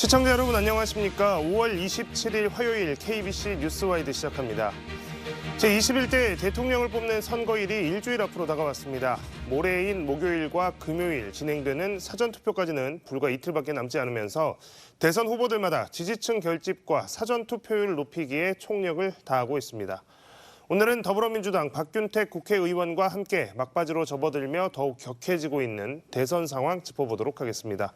시청자 여러분 안녕하십니까? 5월 27일 화요일 KBC 뉴스와이드 시작합니다. 제21대 대통령을 뽑는 선거일이 일주일 앞으로 다가왔습니다. 모레인 목요일과 금요일 진행되는 사전투표까지는 불과 이틀밖에 남지 않으면서 대선 후보들마다 지지층 결집과 사전투표율 높이기에 총력을 다하고 있습니다. 오늘은 더불어민주당 박균택 국회의원과 함께 막바지로 접어들며 더욱 격해지고 있는 대선 상황 짚어보도록 하겠습니다.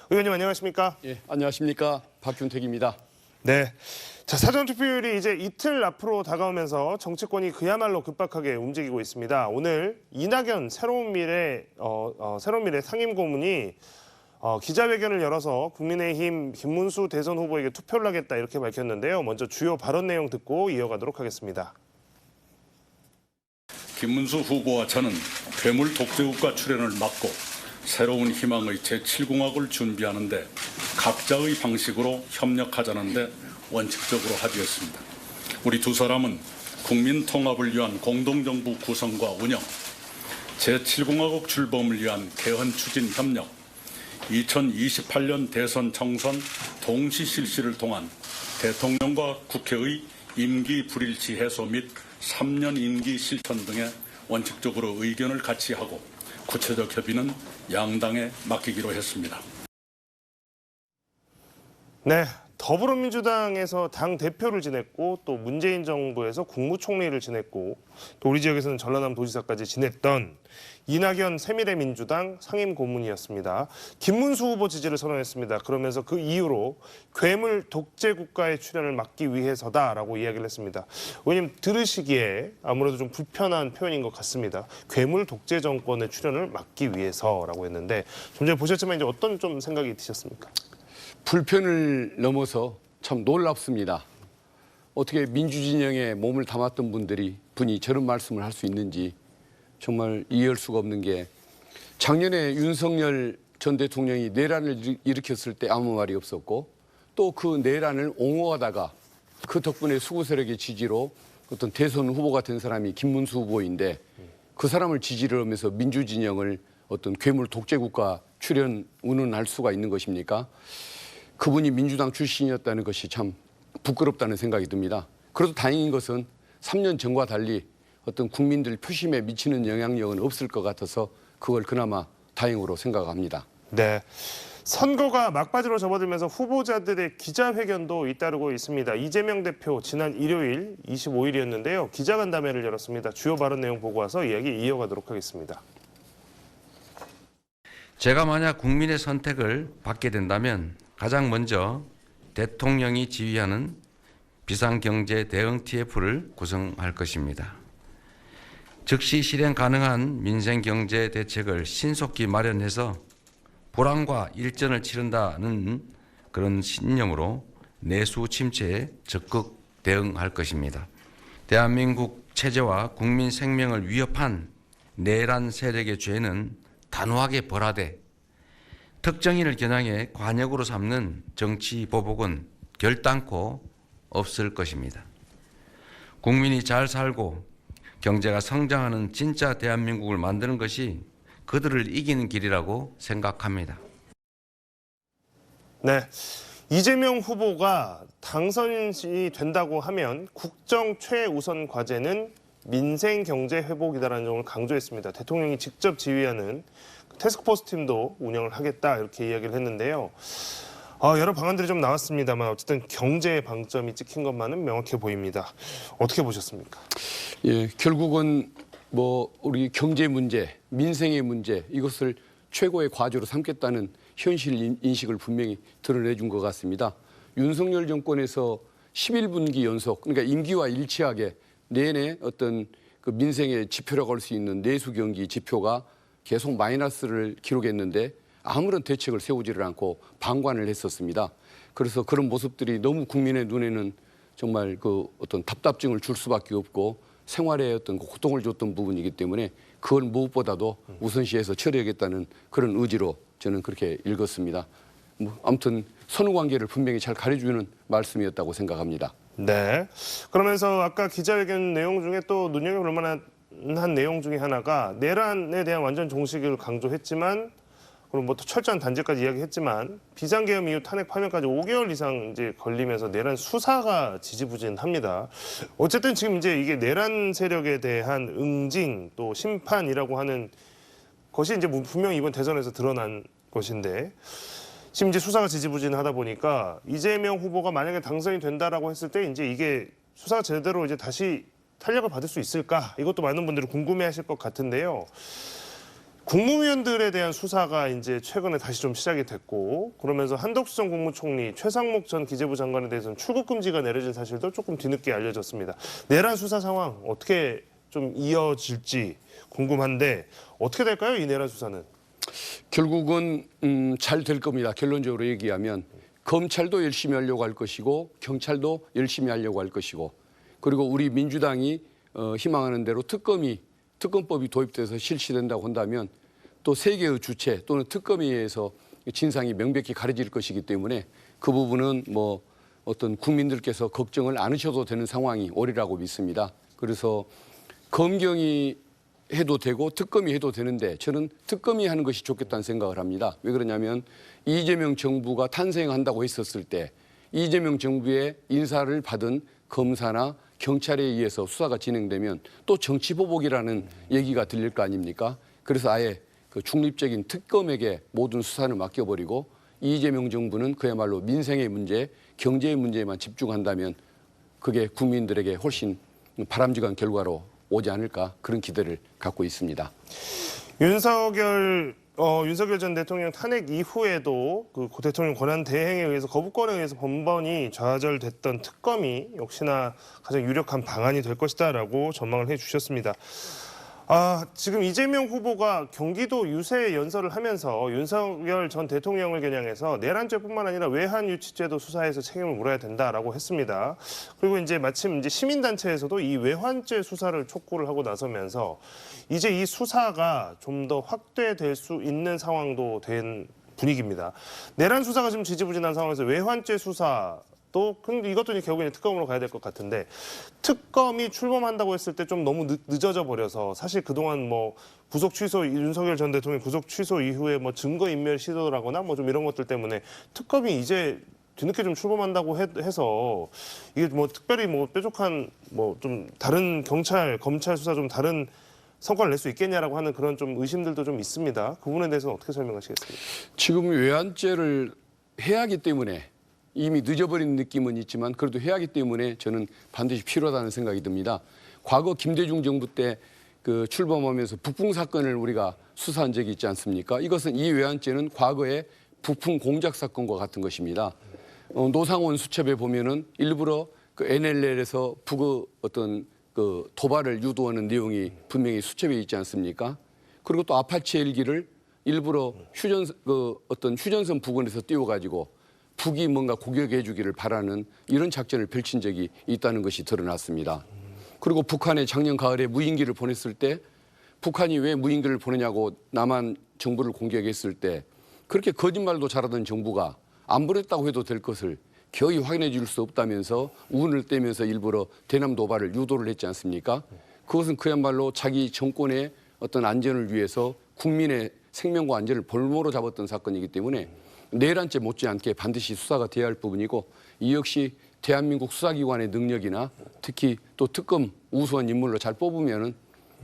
의원님 안녕하십니까? 예, 안녕하십니까? 박균택입니다. 네. 자, 사전투표율이 이제 이틀 앞으로 다가오면서 정치권이 그야말로 급박하게 움직이고 있습니다. 오늘 이낙연 새로운 미래 상임고문이 기자회견을 열어서 국민의힘 김문수 대선 후보에게 투표를 하겠다 이렇게 밝혔는데요. 먼저 주요 발언 내용 듣고 이어가도록 하겠습니다. 김문수 후보와 저는 괴물 독재국가 출현을 막고 새로운 희망의 제7공학을 준비하는데 각자의 방식으로 협력하자는 데 원칙적으로 합의했습니다. 우리 두 사람은 국민 통합을 위한 공동정부 구성과 운영, 제7공화국 출범을 위한 개헌 추진 협력, 2028년 대선 총선 동시 실시를 통한 대통령과 국회의 임기 불일치 해소 및 3년 임기 실천 등에 원칙적으로 의견을 같이 하고 구체적 협의는 양당에 맡기기로 했습니다. 네, 더불어민주당에서 당 대표를 지냈고 또 문재인 정부에서 국무총리를 지냈고 또 우리 지역에서는 전라남 도지사까지 지냈던 이낙연 새미래민주당 상임고문이었습니다. 김문수 후보 지지를 선언했습니다. 그러면서 그 이유로 괴물 독재 국가의 출현을 막기 위해서다라고 이야기를 했습니다. 의원님 들으시기에 아무래도 좀 불편한 표현인 것 같습니다. 괴물 독재 정권의 출현을 막기 위해서라고 했는데 좀 전에 보셨지만 이제 어떤 좀 생각이 드셨습니까? 불편을 넘어서 참 놀랍습니다. 어떻게 민주진영에 몸을 담았던 분이 저런 말씀을 할 수 있는지 정말 이해할 수가 없는 게, 작년에 윤석열 전 대통령이 내란을 일으켰을 때 아무 말이 없었고 또 그 내란을 옹호하다가 그 덕분에 수구 세력의 지지로 어떤 대선 후보가 된 사람이 김문수 후보인데 그 사람을 지지를 하면서 민주진영을 어떤 괴물 독재국가 출현 운운할 수가 있는 것입니까? 그분이 민주당 출신이었다는 것이 참 부끄럽다는 생각이 듭니다. 그래도 다행인 것은 3년 전과 달리 어떤 국민들 표심에 미치는 영향력은 없을 것 같아서 그걸 그나마 다행으로 생각합니다. 네, 선거가 막바지로 접어들면서 후보자들의 기자회견도 잇따르고 있습니다. 이재명 대표 지난 일요일 25일이었는데요. 기자간담회를 열었습니다. 주요 발언 내용 보고 와서 이야기 이어가도록 하겠습니다. 제가 만약 국민의 선택을 받게 된다면 가장 먼저 대통령이 지휘하는 비상경제 대응 TF를 구성할 것입니다. 즉시 실행 가능한 민생경제 대책을 신속히 마련해서 불황과 일전을 치른다는 그런 신념으로 내수 침체에 적극 대응할 것입니다. 대한민국 체제와 국민 생명을 위협한 내란 세력의 죄는 단호하게 벌하되 특정인을 겨냥해 관역으로 삼는 정치 보복은 결단코 없을 것입니다. 국민이 잘 살고 경제가 성장하는 진짜 대한민국을 만드는 것이 그들을 이기는 길이라고 생각합니다. 네, 이재명 후보가 당선이 된다고 하면 국정 최우선 과제는 민생 경제 회복이다라는 점을 강조했습니다. 대통령이 직접 지휘하는 태스크포스 팀도 운영을 하겠다 이렇게 이야기를 했는데요. 여러 방안들이 좀 나왔습니다만 어쨌든 경제의 방점이 찍힌 것만은 명확해 보입니다. 어떻게 보셨습니까? 예, 결국은 우리 경제 문제, 민생의 문제 이것을 최고의 과제로 삼겠다는 현실 인식을 분명히 드러내준 것 같습니다. 윤석열 정권에서 11분기 연속, 그러니까 임기와 일치하게 내내 어떤 그 민생의 지표라고 할 수 있는 내수 경기 지표가 계속 마이너스를 기록했는데 아무런 대책을 세우지를 않고 방관을 했었습니다. 그래서 그런 모습들이 너무 국민의 눈에는 정말 그 어떤 답답증을 줄 수밖에 없고 생활에 어떤 고통을 줬던 부분이기 때문에 그걸 무엇보다도 우선시해서 처리하겠다는 그런 의지로 저는 그렇게 읽었습니다. 아무튼 선후관계를 분명히 잘 가려주는 말씀이었다고 생각합니다. 네. 그러면서 아까 기자회견 내용 중에 또 눈여겨볼 만한 내용 중에 하나가 내란에 대한 완전 종식을 강조했지만 그리고 뭐 또 철저한 단죄까지 이야기했지만 비상계엄 이후 탄핵 파면까지 5개월 이상 이제 걸리면서 내란 수사가 지지부진합니다. 어쨌든 지금 이제 이게 내란 세력에 대한 응징 또 심판이라고 하는 것이 이제 분명히 이번 대선에서 드러난 것인데 지금 이제 수사가 지지부진하다 보니까 이재명 후보가 만약에 당선이 된다라고 했을 때 이제 이게 수사가 제대로 이제 다시 탄력을 받을 수 있을까? 이것도 많은 분들이 궁금해하실 것 같은데요. 국무위원들에 대한 수사가 이제 최근에 다시 좀 시작이 됐고 그러면서 한덕수 전 국무총리, 최상목 전 기재부 장관에 대해서는 출국 금지가 내려진 사실도 조금 뒤늦게 알려졌습니다. 내란 수사 상황 어떻게 좀 이어질지 궁금한데 어떻게 될까요? 이 내란 수사는? 결국은 잘 될 겁니다. 결론적으로 얘기하면 검찰도 열심히 하려고 할 것이고 경찰도 열심히 하려고 할 것이고 그리고 우리 민주당이 희망하는 대로 특검법이 도입돼서 실시된다고 한다면 또 세계의 주체 또는 특검에 의해서 진상이 명백히 가려질 것이기 때문에 그 부분은 뭐 어떤 국민들께서 걱정을 안 하셔도 되는 상황이 오리라고 믿습니다. 그래서 검경이 해도 되고 특검이 해도 되는데 저는 특검이 하는 것이 좋겠다는 생각을 합니다. 왜 그러냐면 이재명 정부가 탄생한다고 했었을 때 이재명 정부의 인사를 받은 검사나 경찰에 의해서 수사가 진행되면 또 정치보복이라는 얘기가 들릴 거 아닙니까? 그래서 아예 그 중립적인 특검에게 모든 수사를 맡겨버리고 이재명 정부는 그야말로 민생의 문제, 경제의 문제에만 집중한다면 그게 국민들에게 훨씬 바람직한 결과로 오지 않을까 그런 기대를 갖고 있습니다. 윤석열 전 대통령 탄핵 이후에도 그 대통령 권한 대행에 의해서 거부권에 의해서 번번이 좌절됐던 특검이 역시나 가장 유력한 방안이 될 것이다라고 전망을 해주셨습니다. 지금 이재명 후보가 경기도 유세 연설을 하면서 윤석열 전 대통령을 겨냥해서 내란죄뿐만 아니라 외환유치죄도 수사해서 책임을 물어야 된다라고 했습니다. 그리고 이제 마침 이제 시민단체에서도 이 외환죄 수사를 촉구를 하고 나서면서 이제 이 수사가 좀 더 확대될 수 있는 상황도 된 분위기입니다. 내란 수사가 지금 지지부진한 상황에서 외환죄 수사 근데 이것도 이제 결국에는 특검으로 가야 될 것 같은데 특검이 출범한다고 했을 때 좀 너무 늦어져 버려서 사실 그동안 뭐 구속 취소 윤석열 전 대통령 구속 취소 이후에 뭐 증거 인멸 시도라거나 뭐 좀 이런 것들 때문에 특검이 이제 뒤늦게 좀 출범한다고 해서 이게 뭐 특별히 뭐 뾰족한 뭐 좀 다른 검찰 수사 좀 다른 성과를 낼 수 있겠냐라고 하는 그런 좀 의심들도 좀 있습니다. 그 부분에 대해서는 어떻게 설명하시겠습니까? 지금 외환죄를 해야 하기 때문에 이미 늦어버린 느낌은 있지만 그래도 해야 하기 때문에 저는 반드시 필요하다는 생각이 듭니다. 과거 김대중 정부 때 그 출범하면서 북풍 사건을 우리가 수사한 적이 있지 않습니까? 이것은 이 외환죄는 과거의 북풍 공작 사건과 같은 것입니다. 노상원 수첩에 보면은 일부러 그 NLL에서 북의 어떤 그 도발을 유도하는 내용이 분명히 수첩에 있지 않습니까? 그리고 또 아파치 헬기를 일부러 어떤 휴전선 부근에서 띄워가지고 북이 뭔가 공격해 주기를 바라는 이런 작전을 펼친 적이 있다는 것이 드러났습니다. 그리고 북한에 작년 가을에 무인기를 보냈을 때 북한이 왜 무인기를 보내냐고 남한 정부를 공격했을 때 그렇게 거짓말도 잘하던 정부가 안 보냈다고 해도 될 것을 거의 확인해 줄 수 없다면서 운을 떼면서 일부러 대남 도발을 유도를 했지 않습니까? 그것은 그야말로 자기 정권의 어떤 안전을 위해서 국민의 생명과 안전을 볼모로 잡았던 사건이기 때문에 내란죄 못지않게 반드시 수사가 돼야 할 부분이고 이 역시 대한민국 수사기관의 능력이나 특히 또 특검 우수한 인물로 잘 뽑으면은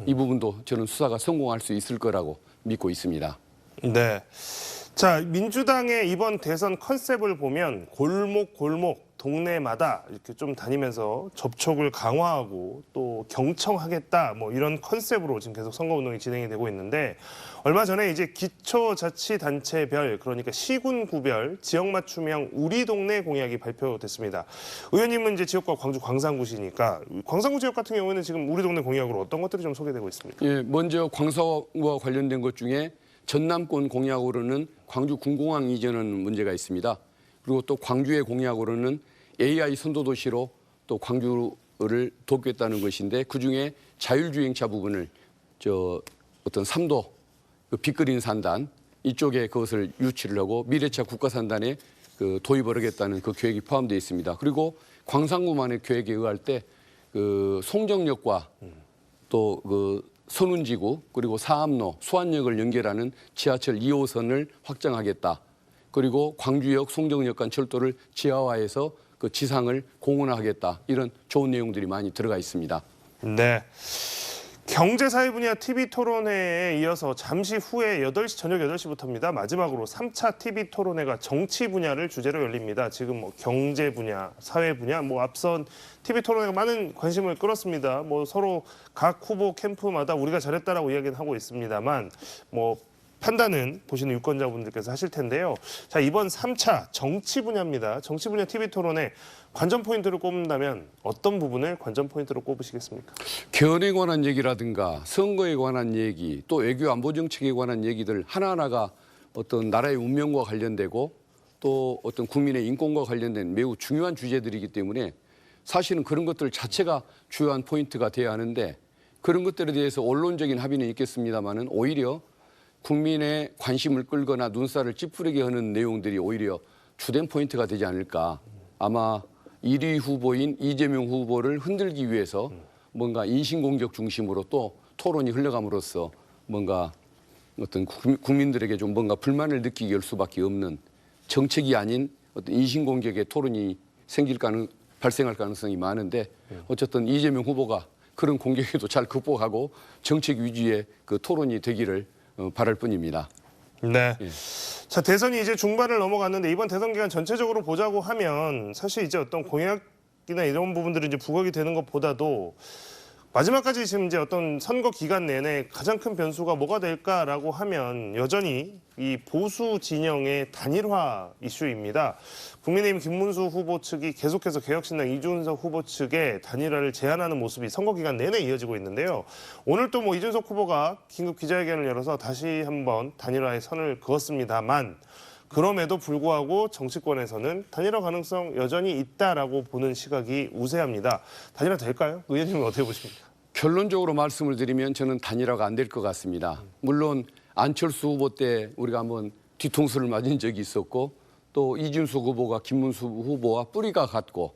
이 부분도 저는 수사가 성공할 수 있을 거라고 믿고 있습니다. 네. 자, 민주당의 이번 대선 컨셉을 보면 골목 동네마다 이렇게 좀 다니면서 접촉을 강화하고 또 경청하겠다 뭐 이런 컨셉으로 지금 계속 선거운동이 진행이 되고 있는데 얼마 전에 이제 기초자치단체별 그러니까 시군구별 지역 맞춤형 우리 동네 공약이 발표됐습니다. 의원님은 이제 지역과 광주 광산구시니까 광산구 지역 같은 경우에는 지금 우리 동네 공약으로 어떤 것들이 좀 소개되고 있습니까? 예, 먼저 광산과 관련된 것 중에 전남권 공약으로는 광주 군공항 이전하는 문제가 있습니다. 그리고 또 광주의 공약으로는 AI 선도도시로 또 광주를 돕겠다는 것인데 그중에 자율주행차 부분을 어떤 3도 그 빅그린 산단 이쪽에 그것을 유치를 하고 미래차 국가산단에 그 도입을 하겠다는 그 계획이 포함되어 있습니다. 그리고 광산구만의 계획에 의할 때 그 송정역과 또 그 선운지구 그리고 사암로, 수안역을 연결하는 지하철 2호선을 확장하겠다. 그리고 광주역, 송정역 간 철도를 지하화해서 그 지상을 공원화하겠다. 이런 좋은 내용들이 많이 들어가 있습니다. 네. 경제사회 분야 TV 토론회에 이어서 잠시 후에 저녁 8시부터입니다. 마지막으로 3차 TV 토론회가 정치 분야를 주제로 열립니다. 지금 뭐 경제 분야, 사회 분야, 뭐 앞선 TV 토론회가 많은 관심을 끌었습니다. 뭐 서로 각 후보 캠프마다 우리가 잘했다라고 이야기는 하고 있습니다만 뭐 판단은 보시는 유권자분들께서 하실 텐데요. 자, 이번 3차 정치 분야입니다. 정치 분야 TV 토론회 관전 포인트를 꼽는다면 어떤 부분을 관전 포인트로 꼽으시겠습니까? 견해에 관한 얘기라든가 선거에 관한 얘기, 또 외교 안보 정책에 관한 얘기들 하나하나가 어떤 나라의 운명과 관련되고 또 어떤 국민의 인권과 관련된 매우 중요한 주제들이기 때문에 사실은 그런 것들 자체가 주요한 포인트가 돼야 하는데 그런 것들에 대해서 언론적인 합의는 있겠습니다마는 오히려 국민의 관심을 끌거나 눈살을 찌푸리게 하는 내용들이 오히려 주된 포인트가 되지 않을까. 아마 1위 후보인 이재명 후보를 흔들기 위해서 뭔가 인신공격 중심으로 또 토론이 흘러감으로써 뭔가 어떤 국민들에게 좀 뭔가 불만을 느끼게 할 수밖에 없는 정책이 아닌 어떤 인신공격의 토론이 발생할 가능성이 많은데 어쨌든 이재명 후보가 그런 공격에도 잘 극복하고 정책 위주의 그 토론이 되기를 바랄 뿐입니다. 네. 예. 자, 대선이 이제 중반을 넘어갔는데 이번 대선 기간 전체적으로 보자고 하면 사실 이제 어떤 공약이나 이런 부분들이 이제 부각이 되는 것보다도 마지막까지 지금 이제 어떤 선거 기간 내내 가장 큰 변수가 뭐가 될까라고 하면 여전히 이 보수 진영의 단일화 이슈입니다. 국민의힘 김문수 후보 측이 계속해서 개혁신당 이준석 후보 측의 단일화를 제안하는 모습이 선거 기간 내내 이어지고 있는데요. 오늘 또 뭐 이준석 후보가 긴급 기자회견을 열어서 다시 한번 단일화의 선을 그었습니다만 그럼에도 불구하고 정치권에서는 단일화 가능성 여전히 있다라고 보는 시각이 우세합니다. 단일화 될까요? 의원님은 어떻게 보십니까? 결론적으로 말씀을 드리면 저는 단일화가 안 될 것 같습니다. 물론 안철수 후보 때 우리가 한번 뒤통수를 맞은 적이 있었고 또 이준석 후보가 김문수 후보와 뿌리가 같고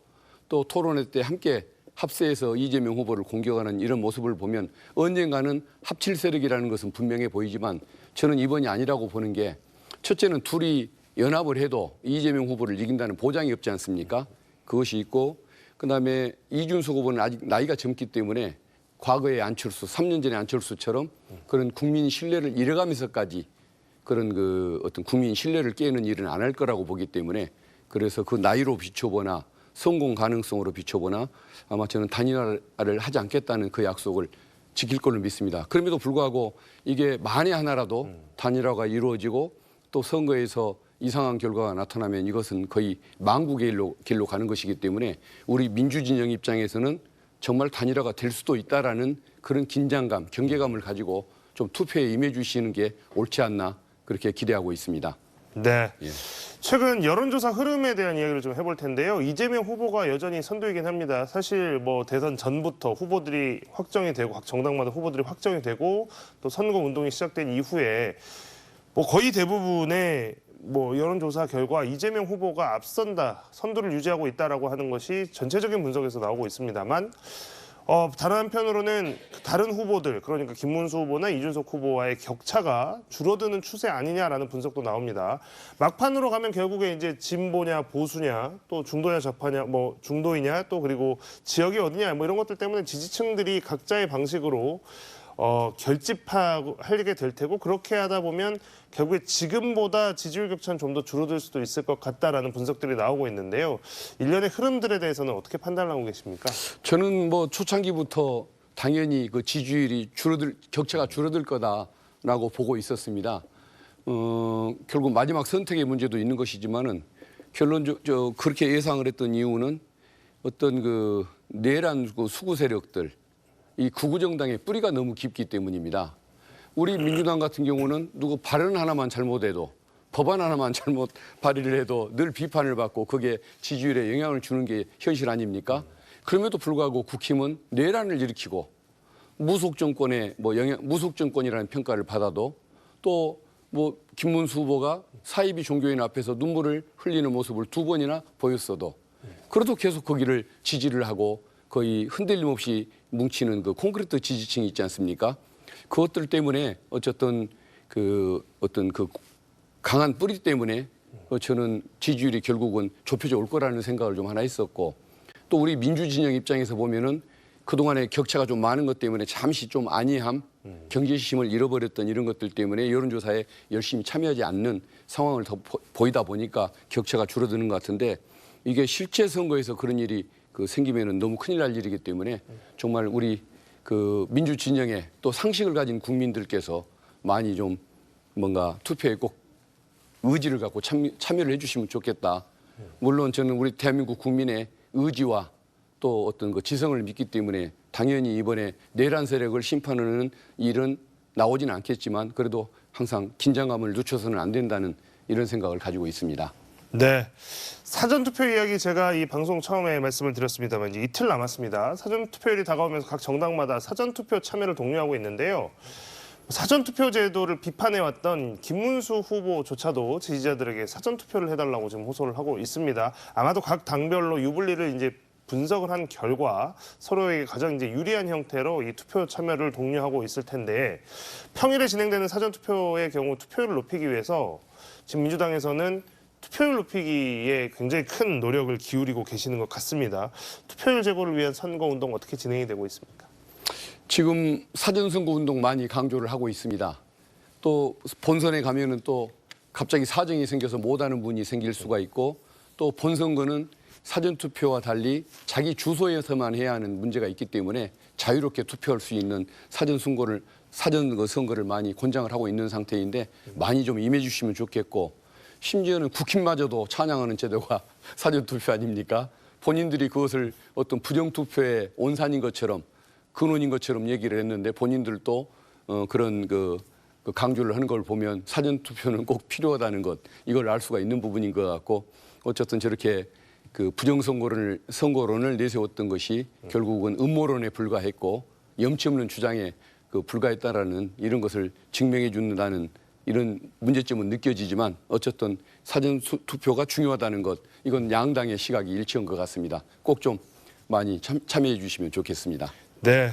또 토론회 때 함께 합세해서 이재명 후보를 공격하는 이런 모습을 보면 언젠가는 합칠 세력이라는 것은 분명해 보이지만 저는 이번이 아니라고 보는 게 첫째는 둘이 연합을 해도 이재명 후보를 이긴다는 보장이 없지 않습니까? 그것이 있고 그다음에 이준석 후보는 아직 나이가 젊기 때문에 과거의 안철수, 3년 전의 안철수처럼 그런 국민 신뢰를 잃어가면서까지 그런 그 어떤 국민 신뢰를 깨는 일은 안 할 거라고 보기 때문에 그래서 그 나이로 비춰보나 성공 가능성으로 비춰보나 아마 저는 단일화를 하지 않겠다는 그 약속을 지킬 걸로 믿습니다. 그럼에도 불구하고 이게 만에 하나라도 단일화가 이루어지고 또 선거에서 이상한 결과가 나타나면 이것은 거의 망국의 길로 가는 것이기 때문에 우리 민주진영 입장에서는 정말 단일화가 될 수도 있다라는 그런 긴장감, 경계감을 가지고 좀 투표에 임해 주시는 게 옳지 않나 그렇게 기대하고 있습니다. 네. 예. 최근 여론조사 흐름에 대한 이야기를 좀 해볼 텐데요. 이재명 후보가 여전히 선두이긴 합니다. 사실 뭐 대선 전부터 후보들이 확정이 되고 각 정당마다 후보들이 확정이 되고 또 선거 운동이 시작된 이후에 뭐 거의 대부분의 뭐 여론조사 결과 이재명 후보가 앞선다, 선두를 유지하고 있다라고 하는 것이 전체적인 분석에서 나오고 있습니다만 다른 한편으로는 다른 후보들, 그러니까 김문수 후보나 이준석 후보와의 격차가 줄어드는 추세 아니냐라는 분석도 나옵니다. 막판으로 가면 결국에 이제 진보냐 보수냐 또 중도냐 좌파냐 뭐 중도이냐 또 그리고 지역이 어디냐 뭐 이런 것들 때문에 지지층들이 각자의 방식으로 결집하게 될 테고 그렇게 하다 보면 결국에 지금보다 지지율 격차는 좀 더 줄어들 수도 있을 것 같다라는 분석들이 나오고 있는데요. 일련의 흐름들에 대해서는 어떻게 판단을 하고 계십니까? 저는 뭐 초창기부터 당연히 그 지지율이 격차가 줄어들 거다라고 보고 있었습니다. 결국 마지막 선택의 문제도 있는 것이지만은 결론적으로 그렇게 예상을 했던 이유는 어떤 그 내란 그 수구 세력들 이 구구 정당의 뿌리가 너무 깊기 때문입니다. 우리 민주당 같은 경우는 누구 발언 하나만 잘못해도 법안 하나만 잘못 발의를 해도 늘 비판을 받고 그게 지지율에 영향을 주는 게 현실 아닙니까? 그럼에도 불구하고 국힘은 내란을 일으키고 무속 정권의 무속 정권이라는 평가를 받아도 또 뭐 김문수 후보가 사이비 종교인 앞에서 눈물을 흘리는 모습을 2번이나 보였어도 그래도 계속 거기를 지지를 하고 거의 흔들림 없이 뭉치는 그 콘크리트 지지층이 있지 않습니까? 그것들 때문에 어쨌든 그 어떤 그 강한 뿌리 때문에 저는 지지율이 결국은 좁혀져 올 거라는 생각을 좀 하나 했었고, 또 우리 민주진영 입장에서 보면은 그동안에 격차가 좀 많은 것 때문에 잠시 좀 안이함, 경제심을 잃어버렸던 이런 것들 때문에 여론조사에 열심히 참여하지 않는 상황을 더 보이다 보니까 격차가 줄어드는 것 같은데, 이게 실제 선거에서 그런 일이 생기면은 너무 큰일 날 일이기 때문에 정말 우리 그 민주진영에 또 상식을 가진 국민들께서 많이 좀 뭔가 투표에 꼭 의지를 갖고 참여를 해주시면 좋겠다. 물론 저는 우리 대한민국 국민의 의지와 또 어떤 그 지성을 믿기 때문에 당연히 이번에 내란 세력을 심판하는 일은 나오지는 않겠지만, 그래도 항상 긴장감을 늦춰서는 안 된다는 이런 생각을 가지고 있습니다. 네. 사전투표 이야기 제가 이 방송 처음에 말씀을 드렸습니다만 이제 이틀 남았습니다. 사전투표일이 다가오면서 각 정당마다 사전투표 참여를 독려하고 있는데요. 사전투표 제도를 비판해왔던 김문수 후보조차도 지지자들에게 사전투표를 해달라고 지금 호소를 하고 있습니다. 아마도 각 당별로 유불리를 이제 분석을 한 결과 서로에게 가장 이제 유리한 형태로 이 투표 참여를 독려하고 있을 텐데, 평일에 진행되는 사전투표의 경우 투표율을 높이기 위해서 지금 민주당에서는 투표율 높이기에 굉장히 큰 노력을 기울이고 계시는 것 같습니다. 투표율 제고를 위한 선거운동 어떻게 진행이 되고 있습니까? 지금 사전선거 운동 많이 강조를 하고 있습니다. 또 본선에 가면은 또 갑자기 사정이 생겨서 못하는 분이 생길 수가 있고, 또 본선거는 사전투표와 달리 자기 주소에서만 해야 하는 문제가 있기 때문에 자유롭게 투표할 수 있는 사전선거를 많이 권장을 하고 있는 상태인데, 많이 좀 임해 주시면 좋겠고, 심지어는 국힘마저도 찬양하는 제도가 사전투표 아닙니까? 본인들이 그것을 어떤 부정투표의 온산인 것처럼, 근원인 것처럼 얘기를 했는데, 본인들도 그런 그 강조를 하는 걸 보면 사전투표는 꼭 필요하다는 이걸 알 수가 있는 부분인 것 같고, 어쨌든 저렇게 그 선거론을 내세웠던 것이 결국은 음모론에 불과했고 염치 없는 주장에 불과했다라는 이런 것을 증명해 준다는 이런 문제점은 느껴지지만, 어쨌든 사전 투표가 중요하다는 것, 이건 양당의 시각이 일치한 것 같습니다. 꼭 좀 많이 참여해 주시면 좋겠습니다. 네.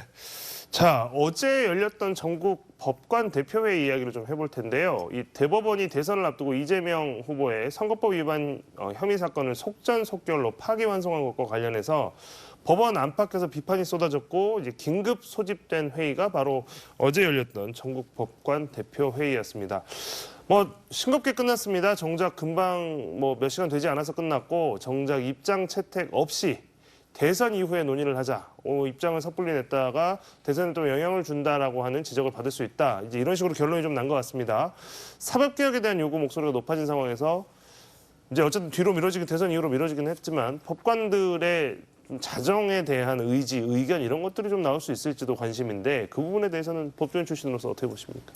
자, 어제 열렸던 전국 법관 대표회의 이야기를 좀 해볼 텐데요. 이 대법원이 대선을 앞두고 이재명 후보의 선거법 위반 혐의 사건을 속전속결로 파기환송한 것과 관련해서 법원 안팎에서 비판이 쏟아졌고, 이제 긴급 소집된 회의가 바로 어제 열렸던 전국 법관 대표회의였습니다. 싱겁게 끝났습니다. 정작 금방 몇 시간 되지 않아서 끝났고, 정작 입장 채택 없이 대선 이후에 논의를 하자. 입장을 섣불리 냈다가 대선에 또 영향을 준다라고 하는 지적을 받을 수 있다. 이제 이런 식으로 결론이 좀 난 것 같습니다. 사법개혁에 대한 요구 목소리가 높아진 상황에서 이제 어쨌든 대선 이후로 미뤄지긴 했지만, 법관들의 자정에 대한 의지, 의견 이런 것들이 좀 나올 수 있을지도 관심인데, 그 부분에 대해서는 법조인 출신으로서 어떻게 보십니까?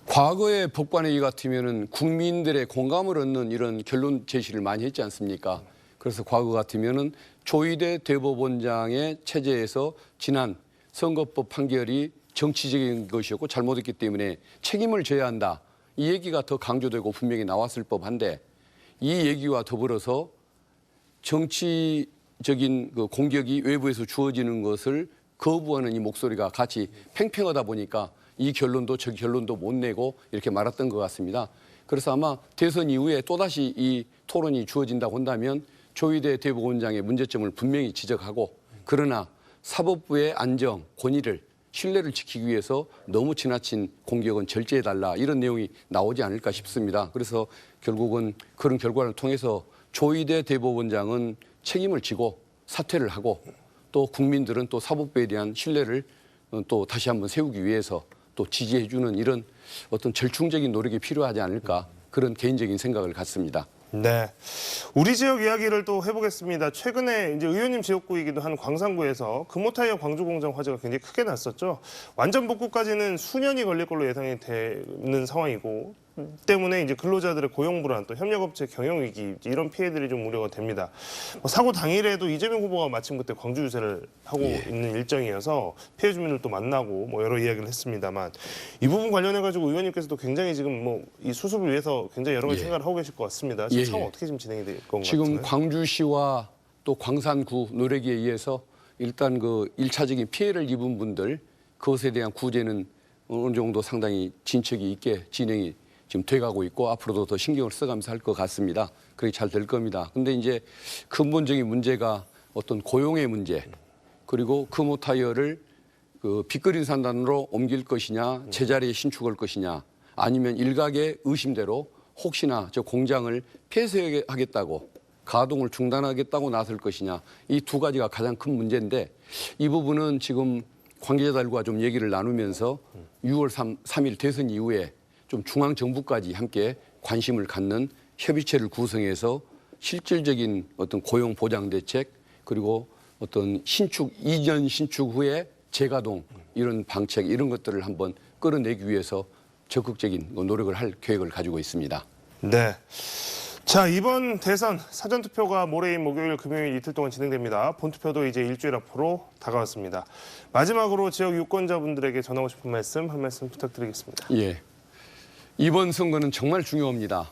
과거의 법관회의 같으면은 국민들의 공감을 얻는 이런 결론 제시를 많이 했지 않습니까? 그래서 과거 같으면은 조희대 대법원장의 체제에서 지난 선거법 판결이 정치적인 것이었고 잘못했기 때문에 책임을 져야 한다. 이 얘기가 더 강조되고 분명히 나왔을 법한데, 이 얘기와 더불어서 정치적인 공격이 외부에서 주어지는 것을 거부하는 이 목소리가 같이 팽팽하다 보니까 이 결론도 저 결론도 못 내고 이렇게 말았던 것 같습니다. 그래서 아마 대선 이후에 또다시 이 토론이 주어진다고 한다면 조희대 대법원장의 문제점을 분명히 지적하고, 그러나 사법부의 안정, 권위를, 신뢰를 지키기 위해서 너무 지나친 공격은 절제해달라, 이런 내용이 나오지 않을까 싶습니다. 그래서 결국은 그런 결과를 통해서 조희대 대법원장은 책임을 지고 사퇴를 하고, 또 국민들은 또 사법부에 대한 신뢰를 또 다시 한번 세우기 위해서 또 지지해주는 이런 어떤 절충적인 노력이 필요하지 않을까, 그런 개인적인 생각을 갖습니다. 네. 우리 지역 이야기를 또 해보겠습니다. 최근에 이제 의원님 지역구이기도 한 광산구에서 금호타이어 광주공장 화재가 굉장히 크게 났었죠. 완전 복구까지는 수년이 걸릴 걸로 예상이 되는 상황이고, 때문에 이제 근로자들의 고용 불안, 또 협력업체 경영 위기, 이런 피해들이 좀 우려가 됩니다. 사고 당일에도 이재명 후보가 마침 그때 광주 유세를 하고 있는 일정이어서 피해 주민을 또 만나고 여러 이야기를 했습니다만, 이 부분 관련해 가지고 의원님께서도 굉장히 지금 이 수습을 위해서 굉장히 여러 가지 생각을 하고 계실 것 같습니다. 지금 상황 어떻게 지금 진행이 될 건가요? 지금 광주시와 또 광산구 노력에 의해서 일단 그 1차적인 피해를 입은 분들, 그것에 대한 구제는 어느 정도 상당히 진척이 있게 진행이 지금 돼가고 있고 앞으로도 더 신경을 써가면서 할 것 같습니다. 그렇게 잘 될 겁니다. 근데 이제 근본적인 문제가 어떤 고용의 문제 그리고 금호타이어를 그 빚거린 산단으로 옮길 것이냐 제자리에 신축할 것이냐 아니면 일각의 의심대로 혹시나 저 공장을 폐쇄하겠다고 가동을 중단하겠다고 나설 것이냐 이 두 가지가 가장 큰 문제인데 이 부분은 지금 관계자들과 좀 얘기를 나누면서 6월 3일 대선 이후에 좀 중앙정부까지 함께 관심을 갖는 협의체를 구성해서 실질적인 어떤 고용 보장 대책 그리고 어떤 신축, 이전 신축 후에 재가동 이런 방책 이런 것들을 한번 끌어내기 위해서 적극적인 노력을 할 계획을 가지고 있습니다. 네. 자, 이번 대선 사전투표가 모레인 목요일, 금요일 이틀 동안 진행됩니다. 본투표도 이제 일주일 앞으로 다가왔습니다. 마지막으로 지역 유권자분들에게 전하고 싶은 말씀 한 말씀 부탁드리겠습니다. 예. 이번 선거는 정말 중요합니다.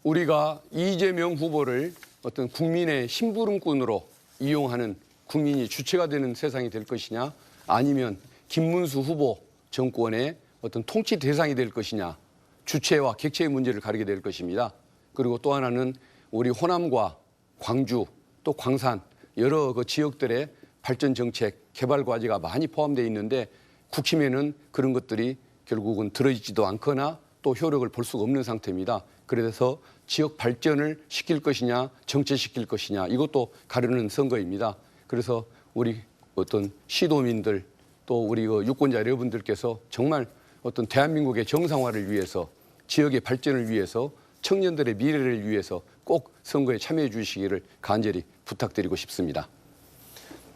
우리가 이재명 후보를 어떤 국민의 심부름꾼으로 이용하는 국민이 주체가 되는 세상이 될 것이냐 아니면 김문수 후보 정권의 어떤 통치 대상이 될 것이냐 주체와 객체의 문제를 가리게 될 것입니다. 그리고 또 하나는 우리 호남과 광주 또 광산 여러 그 지역들의 발전 정책, 개발 과제가 많이 포함되어 있는데 국힘에는 그런 것들이 결국은 들어있지도 않거나 또 효력을 볼 수가 없는 상태입니다. 그래서 지역 발전을 시킬 것이냐 정체시킬 것이냐 이것도 가르는 선거입니다. 그래서 우리 어떤 시도민들 또 우리 그 유권자 여러분들께서 정말 어떤 대한민국의 정상화를 위해서 지역의 발전을 위해서 청년들의 미래를 위해서 꼭 선거에 참여해 주시기를 간절히 부탁드리고 싶습니다.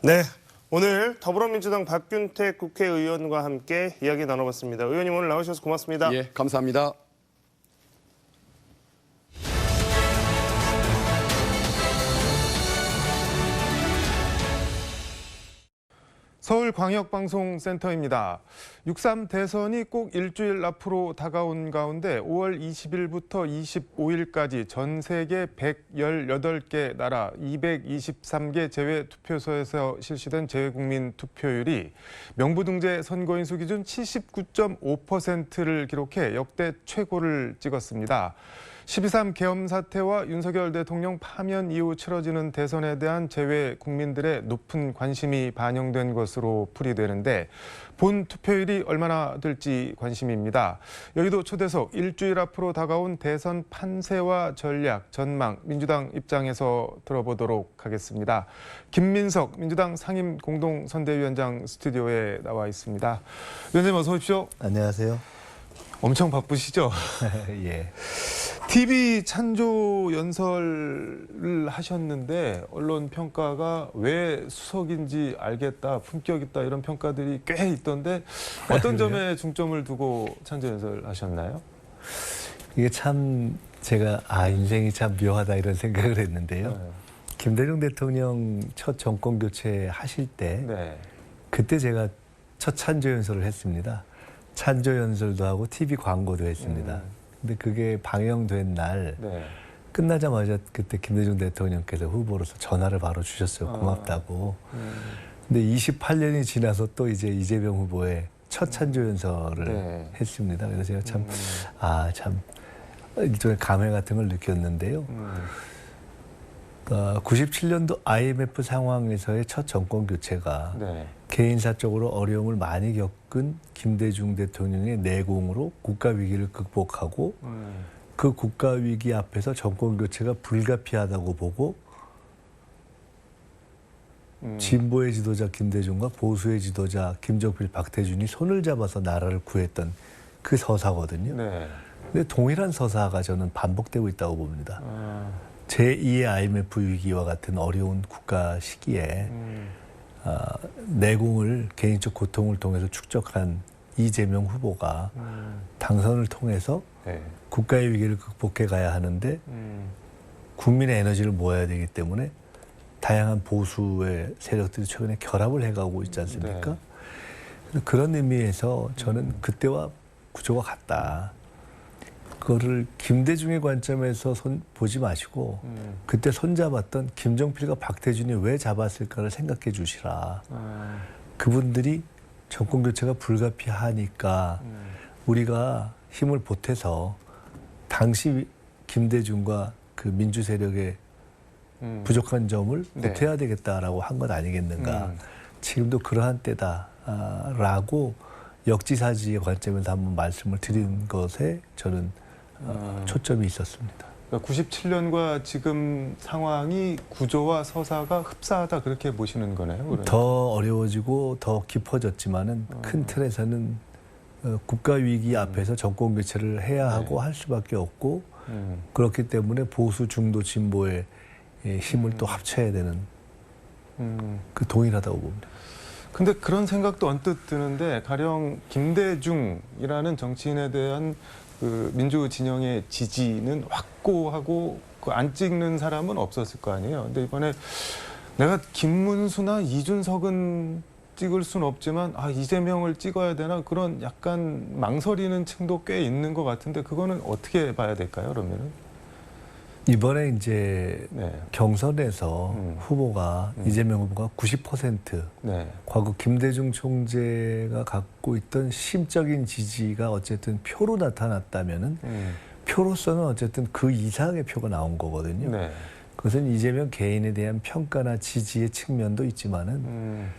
네, 오늘 더불어민주당 박균택 국회의원과 함께 이야기 나눠봤습니다. 의원님 오늘 나오셔서 고맙습니다. 예, 감사합니다. 서울광역방송센터입니다. 6.3 대선이 꼭 일주일 앞으로 다가온 가운데 5월 20일부터 25일까지 전 세계 118개 나라 223개 제외 투표소에서 실시된 재외국민 투표율이 명부등재 선거인 수 기준 79.5%를 기록해 역대 최고를 찍었습니다. 12.3 계엄 사태와 윤석열 대통령 파면 이후 치러지는 대선에 대한 재외 국민들의 높은 관심이 반영된 것으로 풀이되는데 본 투표율이 얼마나 될지 관심입니다. 여의도 초대석 일주일 앞으로 다가온 대선 판세와 전략, 전망, 민주당 입장에서 들어보도록 하겠습니다. 김민석 민주당 상임공동선대위원장 스튜디오에 나와 있습니다. 위원장님 어서 오십시오. 안녕하세요. 엄청 바쁘시죠? 예. TV 찬조 연설을 하셨는데 언론 평가가 왜 수석인지 알겠다, 품격 있다 이런 평가들이 꽤 있던데 어떤 점에 중점을 두고 찬조 연설 하셨나요? 이게 참 제가 인생이 참 묘하다 이런 생각을 했는데요. 네. 김대중 대통령 첫 정권 교체 하실 때 네. 그때 제가 첫 찬조 연설을 했습니다. 찬조 연설도 하고 TV 광고도 했습니다. 근데 그게 방영된 날 네. 끝나자마자 그때 김대중 대통령께서 후보로서 전화를 바로 주셨어요. 고맙다고. 근데 28년이 지나서 또 이제 이재명 후보의 첫 찬조 연설을 네. 했습니다. 그래서 제가 참, 참 일종의 감회 같은 걸 느꼈는데요. 97년도 IMF 상황에서의 첫 정권 교체가 네. 개인사적으로 어려움을 많이 겪은 김대중 대통령의 내공으로 국가 위기를 극복하고 그 국가 위기 앞에서 정권 교체가 불가피하다고 보고 진보의 지도자 김대중과 보수의 지도자 김정필, 박태준이 손을 잡아서 나라를 구했던 그 서사거든요. 네. 근데 동일한 서사가 저는 반복되고 있다고 봅니다. 제2의 IMF 위기와 같은 어려운 국가 시기에 내공을 개인적 고통을 통해서 축적한 이재명 후보가 당선을 통해서 네. 국가의 위기를 극복해 가야 하는데 국민의 에너지를 모아야 되기 때문에 다양한 보수의 세력들이 최근에 결합을 해가고 있지 않습니까? 네. 그런 의미에서 저는 그때와 구조가 같다. 그거를 김대중의 관점에서 보지 마시고 그때 손잡았던 김정필과 박태준이 왜 잡았을까를 생각해 주시라. 그분들이 정권 교체가 불가피하니까 우리가 힘을 보태서 당시 김대중과 그 민주 세력의 부족한 점을 네. 보태야 되겠다라고 한 것 아니겠는가. 지금도 그러한 때다라고 역지사지의 관점에서 한번 말씀을 드린 것에 저는 초점이 있었습니다. 97년과 지금 상황이 구조와 서사가 흡사하다 그렇게 보시는 거네요. 그러면. 더 어려워지고 더 깊어졌지만은 큰 틀에서는 국가 위기 앞에서 정권 교체를 해야 하고 할 수밖에 없고 그렇기 때문에 보수 중도 진보의 힘을 또 합쳐야 되는 그 동일하다고 봅니다. 근데 그런 생각도 언뜻 드는데 가령 김대중이라는 정치인에 대한 그 민주 진영의 지지는 확고하고 그 안 찍는 사람은 없었을 거 아니에요. 근데 이번에 내가 김문수나 이준석은 찍을 수는 없지만 이재명을 찍어야 되나 그런 약간 망설이는 층도 꽤 있는 것 같은데 그거는 어떻게 봐야 될까요? 그러면은 이번에 이제 네. 경선에서 후보가 이재명 후보가 90% 네. 과거 김대중 총재가 갖고 있던 심적인 지지가 어쨌든 표로 나타났다면은 표로서는 어쨌든 그 이상의 표가 나온 거거든요. 네. 그것은 이재명 개인에 대한 평가나 지지의 측면도 있지만은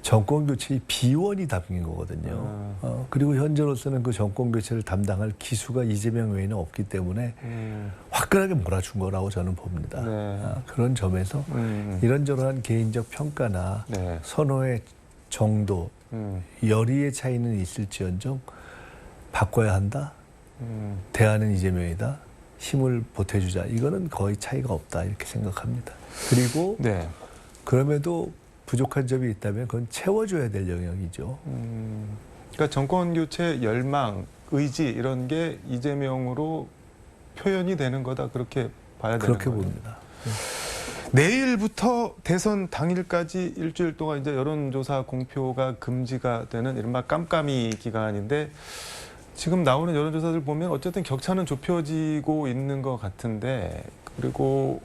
정권 교체의 비원이 담긴 거거든요. 그리고 현재로서는 그 정권 교체를 담당할 기수가 이재명 외에는 없기 때문에 화끈하게 몰아준 거라고 저는 봅니다. 네. 그런 점에서 이런저런 개인적 평가나 네. 선호의 정도, 열의의 차이는 있을지언정 바꿔야 한다. 대안은 이재명이다. 힘을 보태주자. 이거는 거의 차이가 없다 이렇게 생각합니다. 그리고 네. 그럼에도 부족한 점이 있다면 그건 채워줘야 될 영역이죠. 그러니까 정권 교체 열망, 의지 이런 게 이재명으로 표현이 되는 거다 그렇게 봐야 되는 그렇게 거예요. 봅니다. 내일부터 대선 당일까지 일주일 동안 이제 여론조사 공표가 금지가 되는 이른바 깜깜이 기간인데 지금 나오는 여론조사들 보면 어쨌든 격차는 좁혀지고 있는 것 같은데 그리고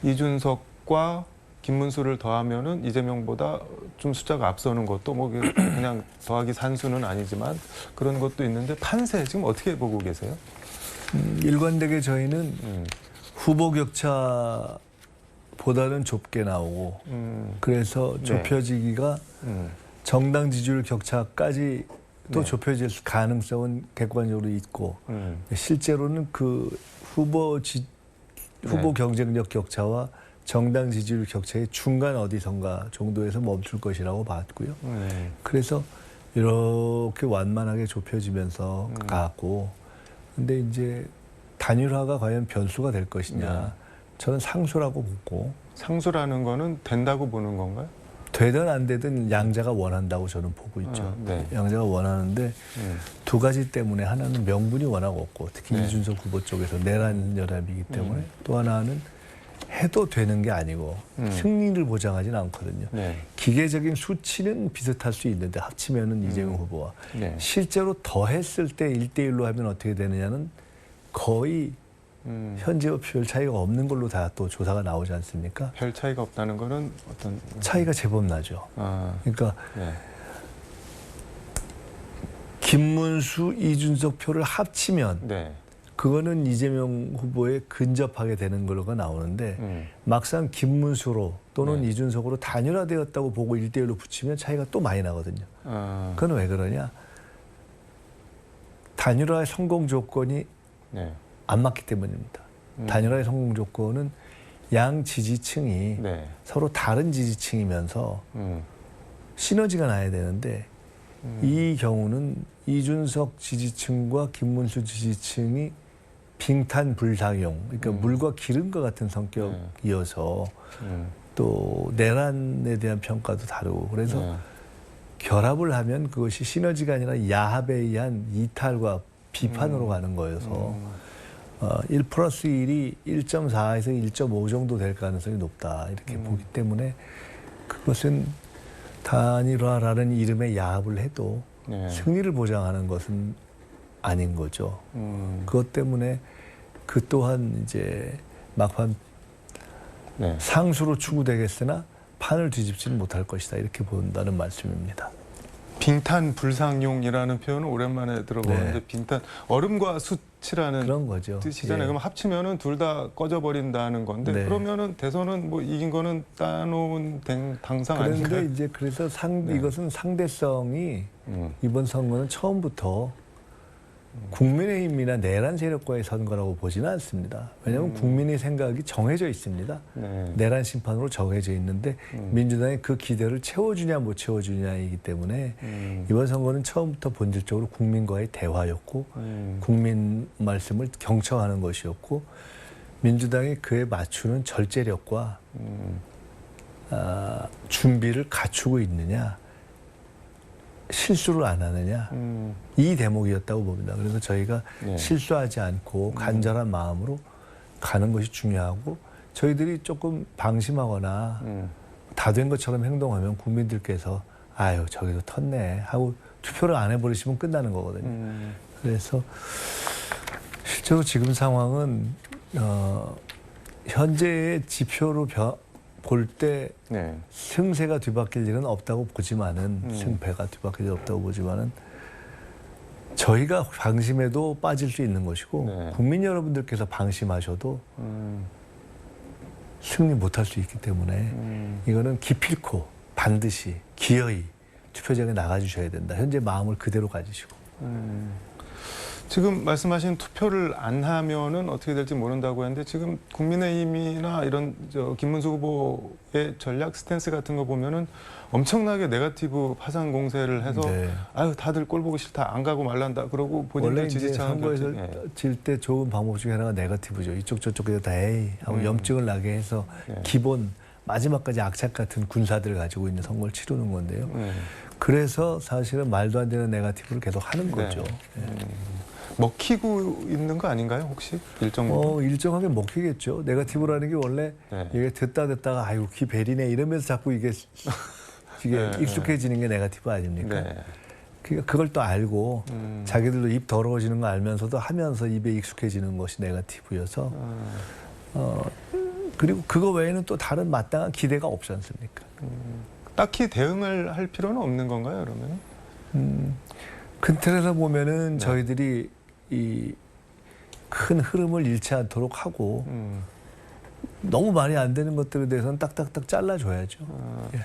이준석과 김문수를 더하면은 이재명보다 좀 숫자가 앞서는 것도 뭐 그냥 더하기 산수는 아니지만 그런 것도 있는데 판세 지금 어떻게 보고 계세요? 일관되게 저희는 후보 격차보다는 좁게 나오고 그래서 좁혀지기가 정당 지지율 격차까지 또 네. 좁혀질 가능성은 객관적으로 있고 실제로는 그 후보 경쟁력 격차와 정당 지지율 격차의 중간 어디선가 정도에서 멈출 것이라고 봤고요. 그래서 이렇게 완만하게 좁혀지면서 가고 근데 이제 단일화가 과연 변수가 될 것이냐 저는 상수라고 보고 상수라는 거는 된다고 보는 건가요? 되든 안 되든 양자가 원한다고 저는 보고 있죠. 네. 양자가 원하는데 두 가지 때문에 하나는 명분이 워낙 없고 특히 네. 이준석 후보 쪽에서 내란 연합이기 때문에 또 하나는 해도 되는 게 아니고 승리를 보장하지는 않거든요. 네. 기계적인 수치는 비슷할 수 있는데 합치면은 이재명 후보와 네. 실제로 더했을 때 1대1로 하면 어떻게 되느냐는 거의 현재와 별 차이가 없는 걸로 다 또 조사가 나오지 않습니까? 별 차이가 없다는 거는 어떤 차이가 제법 나죠. 그러니까 네. 김문수, 이준석 표를 합치면 네. 그거는 이재명 후보에 근접하게 되는 걸로가 나오는데 막상 김문수로 또는 네. 이준석으로 단일화되었다고 보고 1대1로 붙이면 차이가 또 많이 나거든요. 그건 왜 그러냐? 단일화의 성공 조건이 네. 안 맞기 때문입니다. 단일화의 성공 조건은 양 지지층이 네. 서로 다른 지지층이면서 시너지가 나야 되는데 이 경우는 이준석 지지층과 김문수 지지층이 빙탄불상용, 그러니까 물과 기름과 같은 성격이어서 또 내란에 대한 평가도 다르고 그래서 결합을 하면 그것이 시너지가 아니라 야합에 의한 이탈과 비판으로 가는 거여서 1+1이 1.4에서 1.5 정도 될 가능성이 높다 이렇게 보기 때문에 그것은 단일화라는 이름의 야합을 해도 네. 승리를 보장하는 것은 아닌 거죠. 그것 때문에 그 또한 이제 막판 네. 상수로 추구되겠으나 판을 뒤집지는 못할 것이다 이렇게 본다는 말씀입니다. 빙탄 불상용이라는 표현을 오랜만에 들어보는데 네. 빙탄 얼음과 숯이라는 그런 거죠. 뜻이잖아요. 예. 그럼 합치면은 둘 다 꺼져버린다는 건데 네. 그러면은 대선은 뭐 이긴 거는 따놓은 당상 아닌가요? 그런데 이제 그래서 네. 이것은 상대성이 이번 선거는 처음부터 국민의힘이나 내란 세력과의 선거라고 보지는 않습니다. 왜냐하면 국민의 생각이 정해져 있습니다. 네. 내란 심판으로 정해져 있는데 민주당이 그 기대를 채워주냐 못 채워주냐이기 때문에 이번 선거는 처음부터 본질적으로 국민과의 대화였고 국민 말씀을 경청하는 것이었고 민주당이 그에 맞추는 절제력과 준비를 갖추고 있느냐 실수를 안 하느냐 이 대목이었다고 봅니다. 그래서 저희가 네. 실수하지 않고 간절한 마음으로 가는 것이 중요하고 저희들이 조금 방심하거나 다 된 것처럼 행동하면 국민들께서 아유 저기서 텄네 하고 투표를 안 해버리시면 끝나는 거거든요. 그래서 실제로 지금 상황은 현재의 지표로 볼 때 네. 승세가 뒤바뀔 일은 없다고 보지만은 승패가 뒤바뀔 일 없다고 보지만은 저희가 방심해도 빠질 수 있는 것이고 네. 국민 여러분들께서 방심하셔도 승리 못할 수 있기 때문에 이거는 기필코 반드시 기어이 투표장에 나가주셔야 된다. 현재 마음을 그대로 가지시고. 지금 말씀하신 투표를 안 하면은 어떻게 될지 모른다고 했는데 지금 국민의힘이나 이런 김문수 후보의 전략 스탠스 같은 거 보면은 엄청나게 네거티브 파상 공세를 해서 네. 아유 다들 꼴 보기 싫다 안 가고 말란다 그러고 원래 본인들 이제 지지층은 선거에서 결정- 질 때 좋은 방법 중에 하나가 네거티브죠. 이쪽 저쪽에서 다 에이 하고 염증을 나게 해서 네. 기본 마지막까지 악착 같은 군사들을 가지고 있는 선거를 치르는 건데요. 네. 그래서 사실은 말도 안 되는 네거티브를 계속 하는 거죠. 먹히고 있는 거 아닌가요 혹시 일정 부분? 일정하게 먹히겠죠. 네거티브라는 게 원래 네. 이게 듣다가 아이고 귀 베리네 이러면서 자꾸 이게 네, 익숙해지는 게 네거티브 아닙니까? 네. 그러니까 그걸 또 알고 자기들도 입 더러워지는 거 알면서도 하면서 입에 익숙해지는 것이 네거티브여서 그리고 그거 외에는 또 다른 마땅한 기대가 없지 않습니까? 딱히 대응을 할 필요는 없는 건가요 그러면? 큰 틀에서 보면은 네. 저희들이 이 큰 흐름을 잃지 않도록 하고 너무 말이 안 되는 것들에 대해서는 딱딱딱 잘라줘야죠. 예.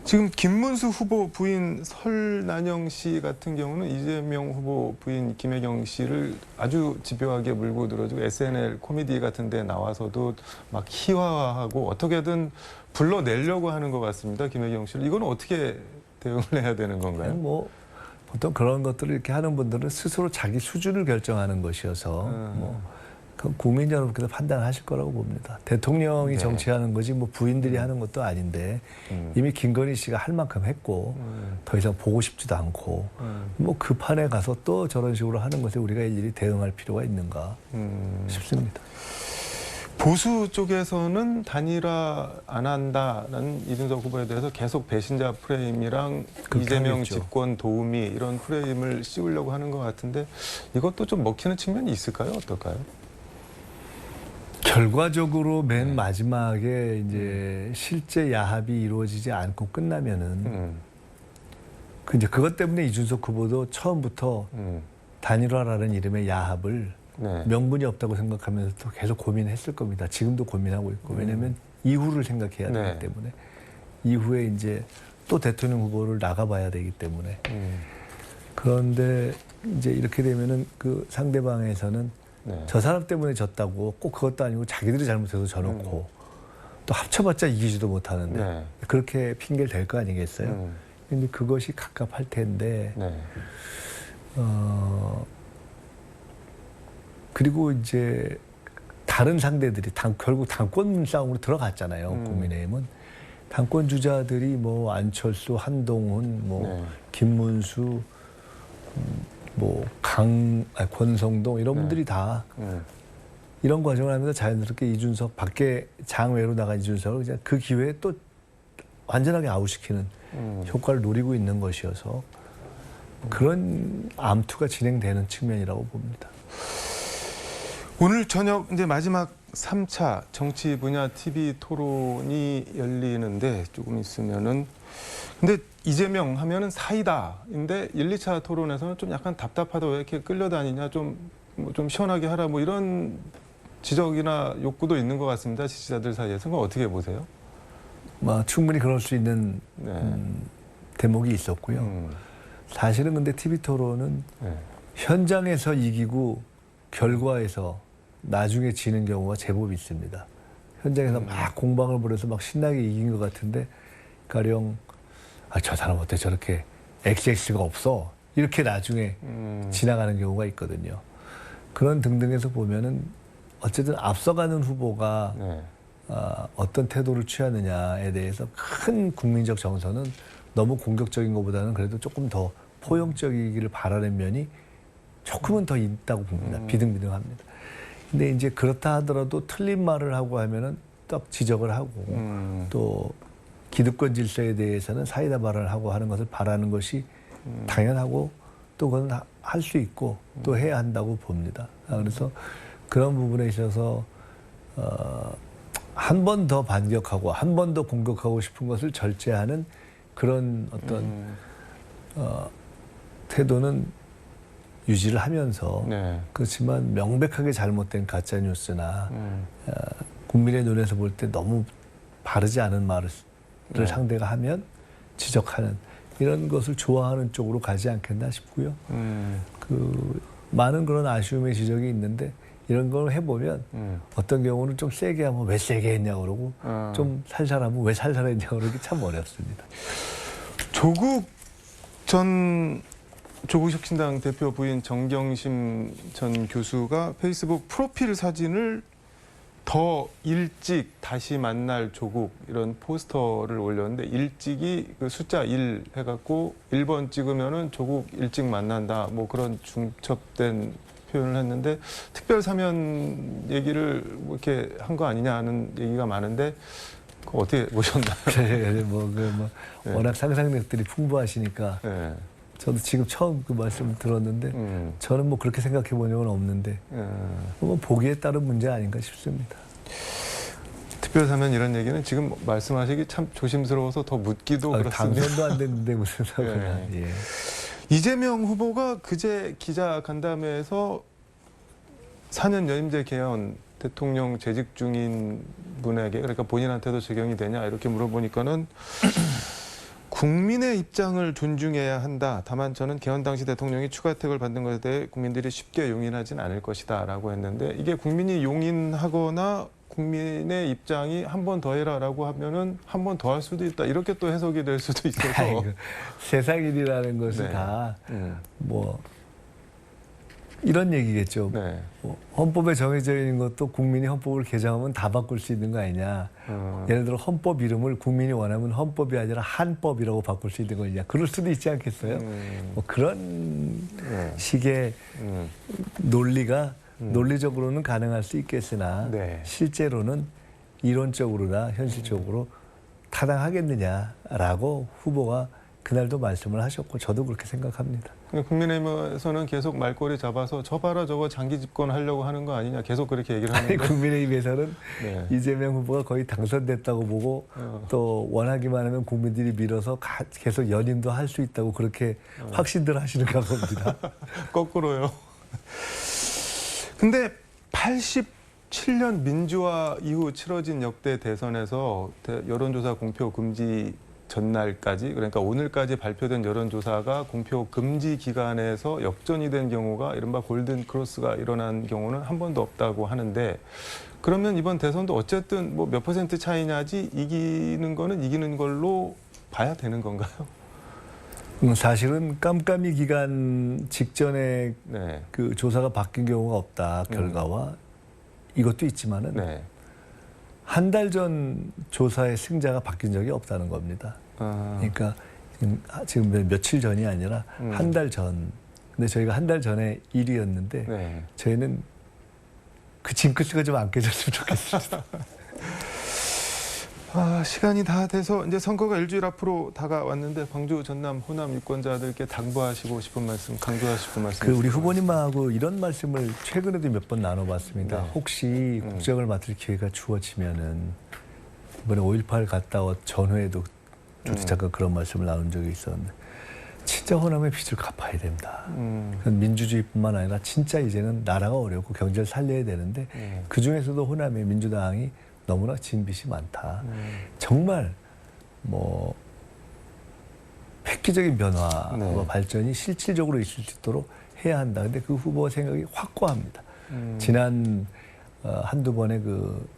지금 김문수 후보 부인 설난영 씨 같은 경우는 이재명 후보 부인 김혜경 씨를 아주 집요하게 물고 들어주고 SNL 코미디 같은 데 나와서도 막 희화화하고 어떻게든 불러내려고 하는 것 같습니다. 김혜경 씨를. 이건 어떻게 대응을 해야 되는 건가요? 그냥 뭐 보통 그런 것들을 이렇게 하는 분들은 스스로 자기 수준을 결정하는 것이어서 뭐 그 국민 여러분께서 판단하실 거라고 봅니다. 대통령이 네. 정치하는 거지 뭐 부인들이 하는 것도 아닌데 이미 김건희 씨가 할 만큼 했고 더 이상 보고 싶지도 않고 뭐 그 판에 가서 또 저런 식으로 하는 것에 우리가 일일이 대응할 필요가 있는가 싶습니다. 보수 쪽에서는 단일화 안 한다는 이준석 후보에 대해서 계속 배신자 프레임이랑 이재명 극혐했죠. 집권 도우미 이런 프레임을 씌우려고 하는 것 같은데 이것도 좀 먹히는 측면이 있을까요? 어떨까요? 결과적으로 맨 마지막에 이제 실제 야합이 이루어지지 않고 끝나면은 이제 그것 때문에 이준석 후보도 처음부터 단일화라는 이름의 야합을 네. 명분이 없다고 생각하면서 또 계속 고민했을 겁니다. 지금도 고민하고 있고 왜냐하면 이후를 생각해야 네. 되기 때문에 이후에 이제 또 대통령 후보를 나가봐야 되기 때문에 그런데 이제 이렇게 되면은 그 상대방에서는 네. 저 사람 때문에 졌다고 꼭 그것도 아니고 자기들이 잘못해서 져놓고 또 합쳐봤자 이기지도 못하는데 네. 그렇게 핑계를 댈 거 아니겠어요? 근데 그것이 갑갑할 텐데 네. 그리고 이제 다른 상대들이 결국 당권 싸움으로 들어갔잖아요. 국민의힘은 당권 주자들이 뭐 안철수, 한동훈, 뭐 네. 김문수, 뭐 권성동 이런 네. 분들이 다 이런 과정을 하면서 자연스럽게 이준석 밖에 장외로 나간 이준석을 그냥 그 기회에 또 완전하게 아웃시키는 효과를 노리고 있는 것이어서 그런 암투가 진행되는 측면이라고 봅니다. 오늘 저녁 이제 마지막 3차 정치 분야 TV 토론이 열리는데 조금 있으면은 근데 이재명 하면은 사이다인데 1, 2차 토론에서는 좀 약간 답답하다 왜 이렇게 끌려다니냐 좀 시원하게 하라 뭐 이런 지적이나 욕구도 있는 것 같습니다. 지지자들 사이에서 그건 어떻게 보세요? 충분히 그럴 수 있는 대목이 있었고요. 사실은 근데 TV 토론은 현장에서 이기고 결과에서 나중에 지는 경우가 제법 있습니다. 현장에서 막 공방을 벌여서 막 신나게 이긴 것 같은데 가령 저 사람 어때 저렇게 XX가 없어 이렇게 나중에 지나가는 경우가 있거든요. 그런 등등에서 보면은 어쨌든 앞서가는 후보가 어떤 태도를 취하느냐에 대해서 큰 국민적 정서는 너무 공격적인 것보다는 그래도 조금 더 포용적이기를 바라는 면이 조금은 더 있다고 봅니다. 비등비등합니다. 근데 이제 그렇다 하더라도 틀린 말을 하고 하면은 딱 지적을 하고 또 기득권 질서에 대해서는 사이다 발언을 하고 하는 것을 바라는 것이 당연하고 또 그건 할 수 있고 또 해야 한다고 봅니다. 그래서 그런 부분에 있어서 한 번 더 반격하고 한 번 더 공격하고 싶은 것을 절제하는 그런 어떤 태도는 유지를 하면서 그렇지만 명백하게 잘못된 가짜 뉴스나 국민의 눈에서 볼 때 너무 바르지 않은 말을 상대가 하면 지적하는 이런 것을 좋아하는 쪽으로 가지 않겠나 싶고요. 많은 그런 아쉬움의 지적이 있는데 이런 걸 해보면 어떤 경우는 좀 세게 하면 왜 세게 했냐고 그러고 좀 살살하면 왜 살살했냐고 그러기 참 어렵습니다. 조국혁신당 대표 부인 정경심 전 교수가 페이스북 프로필 사진을 더 일찍 다시 만날 조국 이런 포스터를 올렸는데 일찍이 그 숫자 1 해갖고 1번 찍으면은 조국 일찍 만난다 뭐 그런 중첩된 표현을 했는데 특별 사면 얘기를 뭐 이렇게 한 거 아니냐 하는 얘기가 많은데 그거 어떻게 보셨나요? 워낙 상상력들이 풍부하시니까 저도 지금 처음 그 말씀 들었는데 저는 뭐 그렇게 생각해 본 적은 없는데 뭐 보기에 따른 문제 아닌가 싶습니다. 특별사면 이런 얘기는 지금 말씀하시기 참 조심스러워서 더 묻기도 그렇습니다. 당선도 안 됐는데 무슨 사고나. 예. 이재명 후보가 그제 기자간담회에서 4년 연임제 개헌 대통령 재직 중인 분에게 그러니까 본인한테도 적용이 되냐 이렇게 물어보니까는 국민의 입장을 존중해야 한다. 다만 저는 개헌 당시 대통령이 추가 혜택을 받는 것에 대해 국민들이 쉽게 용인하진 않을 것이다 라고 했는데 이게 국민이 용인하거나 국민의 입장이 한 번 더 해라라고 하면은 한 번 더 할 수도 있다. 이렇게 또 해석이 될 수도 있어서. 세상 일이라는 것은 다 뭐 이런 얘기겠죠. 뭐 헌법에 정해져 있는 것도 국민이 헌법을 개정하면 다 바꿀 수 있는 거 아니냐. 예를 들어 헌법 이름을 국민이 원하면 헌법이 아니라 한법이라고 바꿀 수 있는 거냐. 그럴 수도 있지 않겠어요? 뭐 그런 식의 논리가 논리적으로는 가능할 수 있겠으나 실제로는 이론적으로나 현실적으로 타당하겠느냐라고 후보가 그날도 말씀을 하셨고 저도 그렇게 생각합니다. 국민의힘에서는 계속 말꼬리 잡아서 저 봐라 저거 장기 집권하려고 하는 거 아니냐 계속 그렇게 얘기를 하는데 국민의힘에서는 이재명 후보가 거의 당선됐다고 보고 또 원하기만 하면 국민들이 밀어서 계속 연임도 할 수 있다고 그렇게 확신들 하시는가 봅니다. 거꾸로요. 근데 87년 민주화 이후 치러진 역대 대선에서 여론조사 공표 금지 전날까지 그러니까 오늘까지 발표된 여론조사가 공표 금지 기간에서 역전이 된 경우가 이른바 골든 크로스가 일어난 경우는 한 번도 없다고 하는데 그러면 이번 대선도 어쨌든 뭐 몇 퍼센트 차이냐지 이기는 거는 이기는 걸로 봐야 되는 건가요? 사실은 깜깜이 기간 직전에 그 조사가 바뀐 경우가 없다 결과와 이것도 있지만은 한 달 전 조사의 승자가 바뀐 적이 없다는 겁니다. 그러니까 지금 며칠 전이 아니라 한 달 전. 근데 저희가 한 달 전에 1위였는데 저희는 그 징크스가 좀 안 깨졌으면 좋겠습니다. 시간이 다 돼서 이제 선거가 일주일 앞으로 다가왔는데 광주, 전남, 호남 유권자들께 당부하시고 싶은 말씀, 강조하고 싶은 말씀. 우리 후보님하고 이런 말씀을 최근에도 몇 번 나눠봤습니다. 네. 혹시 국정을 맡을 기회가 주어지면은 이번에 5.18 갔다 온 전후에도 저도 잠깐 그런 말씀을 나눈 적이 있었는데 진짜 호남의 빚을 갚아야 된다. 민주주의뿐만 아니라 진짜 이제는 나라가 어렵고 경제를 살려야 되는데 그 중에서도 호남의 민주당이 너무나 진 빚이 많다. 정말 뭐 획기적인 변화와 네. 발전이 실질적으로 있을 수 있도록 해야 한다. 근데 그 후보 생각이 확고합니다. 지난 한두 번의 그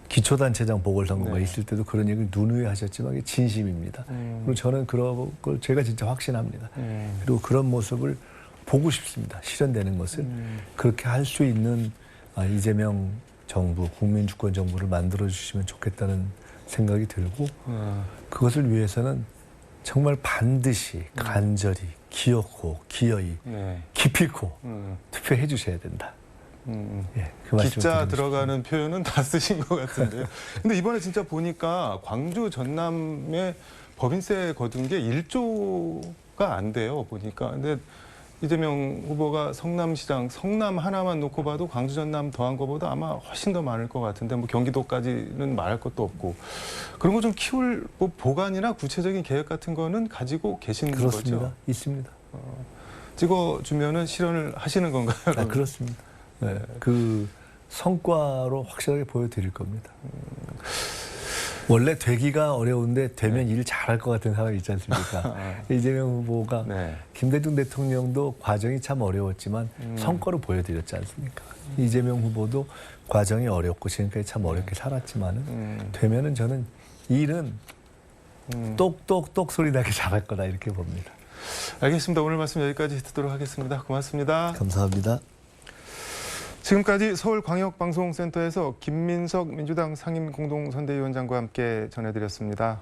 기초단체장 보궐선거가 네. 있을 때도 그런 얘기를 누누이 하셨지만 이게 진심입니다. 그리고 저는 그런 걸 제가 진짜 확신합니다. 그리고 그런 모습을 보고 싶습니다. 실현되는 것을. 그렇게 할 수 있는 이재명 정부, 국민주권 정부를 만들어주시면 좋겠다는 생각이 들고 그것을 위해서는 정말 반드시 간절히 기어코 기어이 네. 기필코 투표해 주셔야 된다. 예, 그 말씀을 기자 드리고 들어가는 표현은 다 쓰신 것 같은데요. 근데 이번에 진짜 보니까 광주, 전남에 법인세 거둔 게 1조가 안 돼요. 보니까. 근데 이재명 후보가 성남시장, 성남 하나만 놓고 봐도 광주, 전남 더한 것보다 아마 훨씬 더 많을 것 같은데 뭐 경기도까지는 말할 것도 없고 그런 거 좀 키울 뭐 보관이나 구체적인 계획 같은 거는 가지고 계시는 그렇습니다. 거죠? 있습니다. 찍어주면은 실현을 하시는 건가요? 그렇습니다. 네, 그 성과로 확실하게 보여드릴 겁니다. 원래 되기가 어려운데 되면 일 잘할 것 같은 상황이 있지 않습니까? 이재명 후보가 네. 김대중 대통령도 과정이 참 어려웠지만 성과로 보여드렸지 않습니까? 이재명 후보도 과정이 어렵고 지금까지 참 어렵게 살았지만은 되면은 저는 일은 똑똑똑 소리 나게 잘할 거다 이렇게 봅니다. 알겠습니다. 오늘 말씀 여기까지 듣도록 하겠습니다. 고맙습니다. 감사합니다. 지금까지 서울광역방송센터에서 김민석 민주당 상임공동선대위원장과 함께 전해드렸습니다.